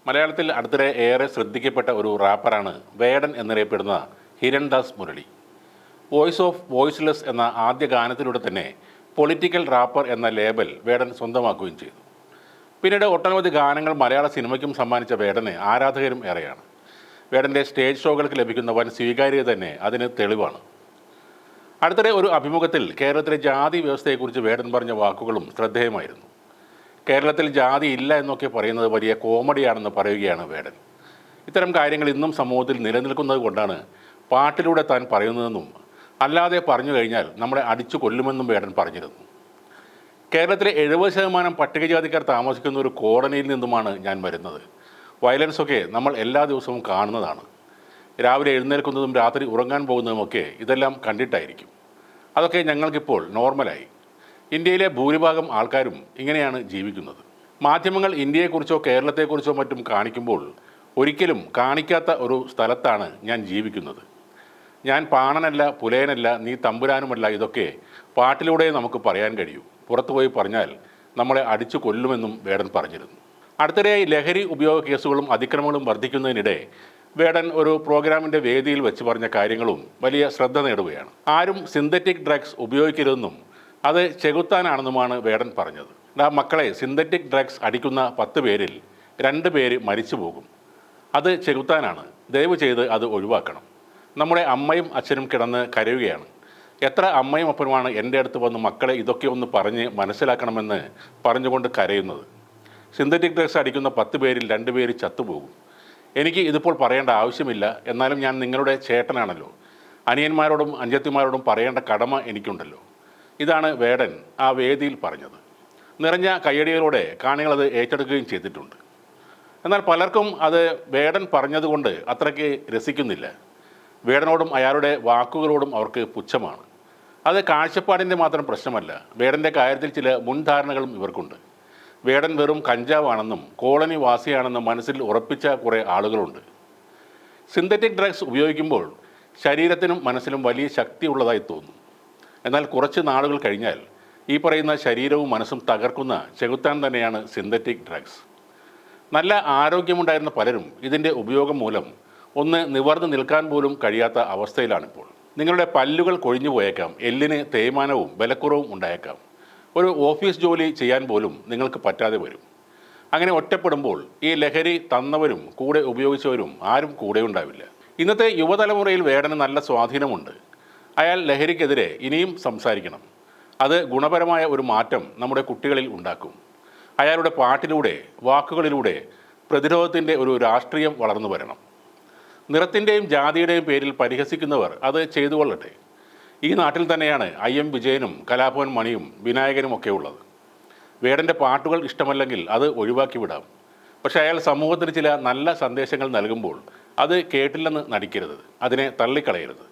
മലയാളത്തിൽ അടുത്തിടെ ഏറെ ശ്രദ്ധിക്കപ്പെട്ട ഒരു റാപ്പറാണ് വേടൻ എന്നറിയപ്പെടുന്ന Hirandas Murali. Voice of voiceless എന്ന ആദ്യ ഗാനത്തിലൂടെ തന്നെ പൊളിറ്റിക്കൽ റാപ്പർ എന്ന ലേബൽ വേടൻ സ്വന്തമാക്കുകയും ചെയ്തു. പിന്നീട് ഒട്ടനവധി ഗാനങ്ങൾ മലയാള സിനിമയ്ക്കും സമ്മാനിച്ച വേടന് ആരാധകരും ഏറെയാണ്. വേടൻ്റെ സ്റ്റേജ് ഷോകൾക്ക് ലഭിക്കുന്ന വൻ സ്വീകാര്യത തന്നെ അതിന് തെളിവാണ്. അടുത്തിടെ ഒരു അഭിമുഖത്തിൽ കേരളത്തിലെ ജാതി വ്യവസ്ഥയെക്കുറിച്ച് വേടൻ പറഞ്ഞ വാക്കുകളും ശ്രദ്ധേയമായിരുന്നു. കേരളത്തിൽ ജാതി ഇല്ല എന്നൊക്കെ പറയുന്നത് വലിയ കോമഡിയാണെന്ന് പറയുകയാണ് വേടൻ. ഇത്തരം കാര്യങ്ങൾ ഇന്നും സമൂഹത്തിൽ നിലനിൽക്കുന്നത് കൊണ്ടാണ് പാട്ടിലൂടെ താൻ പറയുന്നതെന്നും അല്ലാതെ പറഞ്ഞു കഴിഞ്ഞാൽ നമ്മളെ അടിച്ചു കൊല്ലുമെന്നും വേടൻ പറഞ്ഞിരുന്നു. കേരളത്തിലെ 70% പട്ടികജാതിക്കാർ താമസിക്കുന്ന ഒരു കോളനിയിൽ നിന്നുമാണ് ഞാൻ വരുന്നത്. വയലൻസൊക്കെ നമ്മൾ എല്ലാ ദിവസവും കാണുന്നതാണ്. രാവിലെ എഴുന്നേൽക്കുന്നതും രാത്രി ഉറങ്ങാൻ പോകുന്നതുമൊക്കെ ഇതെല്ലാം കണ്ടിട്ടായിരിക്കും. അതൊക്കെ ഞങ്ങൾക്കിപ്പോൾ നോർമലായി. ഇന്ത്യയിലെ ഭൂരിഭാഗം ആൾക്കാരും ഇങ്ങനെയാണ് ജീവിക്കുന്നത്. മാധ്യമങ്ങൾ ഇന്ത്യയെക്കുറിച്ചോ കേരളത്തെക്കുറിച്ചോ മറ്റും കാണിക്കുമ്പോൾ ഒരിക്കലും കാണിക്കാത്ത ഒരു സ്ഥലത്താണ് ഞാൻ ജീവിക്കുന്നത്. ഞാൻ പാണനല്ല, പുലയനല്ല, നീ തമ്പുരാനുമല്ല, ഇതൊക്കെ പാട്ടിലൂടെ നമുക്ക് പറയാൻ കഴിയൂ. പുറത്തുപോയി പറഞ്ഞാൽ നമ്മളെ അടിച്ചു കൊല്ലുമെന്നും വേടൻ പറഞ്ഞിരുന്നു. അടുത്തിടെയായി ലഹരി ഉപയോഗ കേസുകളും അതിക്രമങ്ങളും വർദ്ധിക്കുന്നതിനിടെ വേടൻ ഒരു പ്രോഗ്രാമിൻ്റെ വേദിയിൽ വെച്ച് പറഞ്ഞ കാര്യങ്ങളും വലിയ ശ്രദ്ധ നേടുകയാണ്. ആരും സിന്തറ്റിക് ഡ്രഗ്സ് ഉപയോഗിക്കരുതെന്നും അത് ചെകുത്താനാണെന്നുമാണ് വേടൻ പറഞ്ഞത്. മക്കളെ, സിന്തറ്റിക് ഡ്രഗ്സ് അടിക്കുന്ന 10 പേരിൽ 2 പേര് മരിച്ചു പോകും. അത് ചെകുത്താനാണ്. ദയവ് ചെയ്ത് അത് ഒഴിവാക്കണം. നമ്മുടെ അമ്മയും അച്ഛനും കിടന്ന് കരയുകയാണ്. എത്ര അമ്മയും അപ്പനുമാണ് എൻ്റെ അടുത്ത് വന്ന് മക്കളെ ഇതൊക്കെ ഒന്ന് പറഞ്ഞ് മനസ്സിലാക്കണമെന്ന് പറഞ്ഞുകൊണ്ട് കരയുന്നത്. സിന്തറ്റിക് ഡ്രഗ്സ് അടിക്കുന്ന 10 പേരിൽ 2 പേര് ചത്തുപോകും. എനിക്ക് ഇതിപ്പോൾ പറയേണ്ട ആവശ്യമില്ല. എന്നാലും ഞാൻ നിങ്ങളുടെ ചേട്ടനാണല്ലോ. അനിയന്മാരോടും അഞ്ചത്തിമാരോടും പറയേണ്ട കടമ എനിക്കുണ്ടല്ലോ. ഇതാണ് വേടൻ ആ വേദിയിൽ പറഞ്ഞത്. നിറഞ്ഞ കയ്യടികളോടെ കാണികളത് ഏറ്റെടുക്കുകയും ചെയ്തിട്ടുണ്ട്. എന്നാൽ പലർക്കും അത് വേടൻ പറഞ്ഞതുകൊണ്ട് അത്രയ്ക്ക് രസിക്കുന്നില്ല. വേടനോടും അയാളുടെ വാക്കുകളോടും അവർക്ക് പുച്ഛമാണ്. അത് കാഴ്ചപ്പാടിൻ്റെ മാത്രം പ്രശ്നമല്ല. വേടൻ്റെ കാര്യത്തിൽ ചില മുൻധാരണകളും ഇവർക്കുണ്ട്. വേടൻ വെറും കഞ്ചാവാണെന്നും കോളനി വാസിയാണെന്നും മനസ്സിൽ ഉറപ്പിച്ച കുറേ ആളുകളുണ്ട്. സിന്തറ്റിക് ഡ്രഗ്സ് ഉപയോഗിക്കുമ്പോൾ ശരീരത്തിനും മനസ്സിലും വലിയ ശക്തിയുള്ളതായി തോന്നും. എന്നാൽ കുറച്ച് നാളുകൾ കഴിഞ്ഞാൽ ഈ പറയുന്ന ശരീരവും മനസ്സും തകർക്കുന്ന ചെകുത്താൻ തന്നെയാണ് സിന്തറ്റിക് ഡ്രഗ്സ്. നല്ല ആരോഗ്യമുണ്ടായിരുന്ന പലരും ഇതിൻ്റെ ഉപയോഗം മൂലം ഒന്ന് നിവർന്ന് നിൽക്കാൻ പോലും കഴിയാത്ത അവസ്ഥയിലാണിപ്പോൾ. നിങ്ങളുടെ പല്ലുകൾ കൊഴിഞ്ഞു പോയേക്കാം, എല്ലിന് തേയ്മാനവും ബലക്കുറവും ഉണ്ടായേക്കാം. ഒരു ഓഫീസ് ജോലി ചെയ്യാൻ പോലും നിങ്ങൾക്ക് പറ്റാതെ വരും. അങ്ങനെ ഒറ്റപ്പെടുമ്പോൾ ഈ ലഹരി തന്നവരും കൂടെ ഉപയോഗിച്ചവരും ആരും കൂടെ ഉണ്ടാവില്ല. ഇന്നത്തെ യുവതലമുറയിൽ വേടന് നല്ല സ്വാധീനമുണ്ട്. അയാൾ ലഹരിക്കെതിരെ ഇനിയും സംസാരിക്കണം. അത് ഗുണപരമായ ഒരു മാറ്റം നമ്മുടെ കുട്ടികളിൽ ഉണ്ടാക്കും. അയാളുടെ പാട്ടിലൂടെ, വാക്കുകളിലൂടെ പ്രതിരോധത്തിൻ്റെ ഒരു രാഷ്ട്രീയം വളർന്നു വരണം. നിറത്തിൻ്റെയും ജാതിയുടെയും പേരിൽ പരിഹസിക്കുന്നവർ അത് ചെയ്തു കൊള്ളട്ടെ. ഈ നാട്ടിൽ തന്നെയാണ് IM വിജയനും കലാഭവൻ മണിയും വിനായകനും ഒക്കെ ഉള്ളത്. വേടൻ്റെ പാട്ടുകൾ ഇഷ്ടമല്ലെങ്കിൽ അത് ഒഴിവാക്കി വിടാം. പക്ഷേ അയാൾ സമൂഹത്തിന് ചില നല്ല സന്ദേശങ്ങൾ നൽകുമ്പോൾ അത് കേട്ടില്ലെന്ന് നടിക്കരുത്. അതിനെ തള്ളിക്കളയരുത്.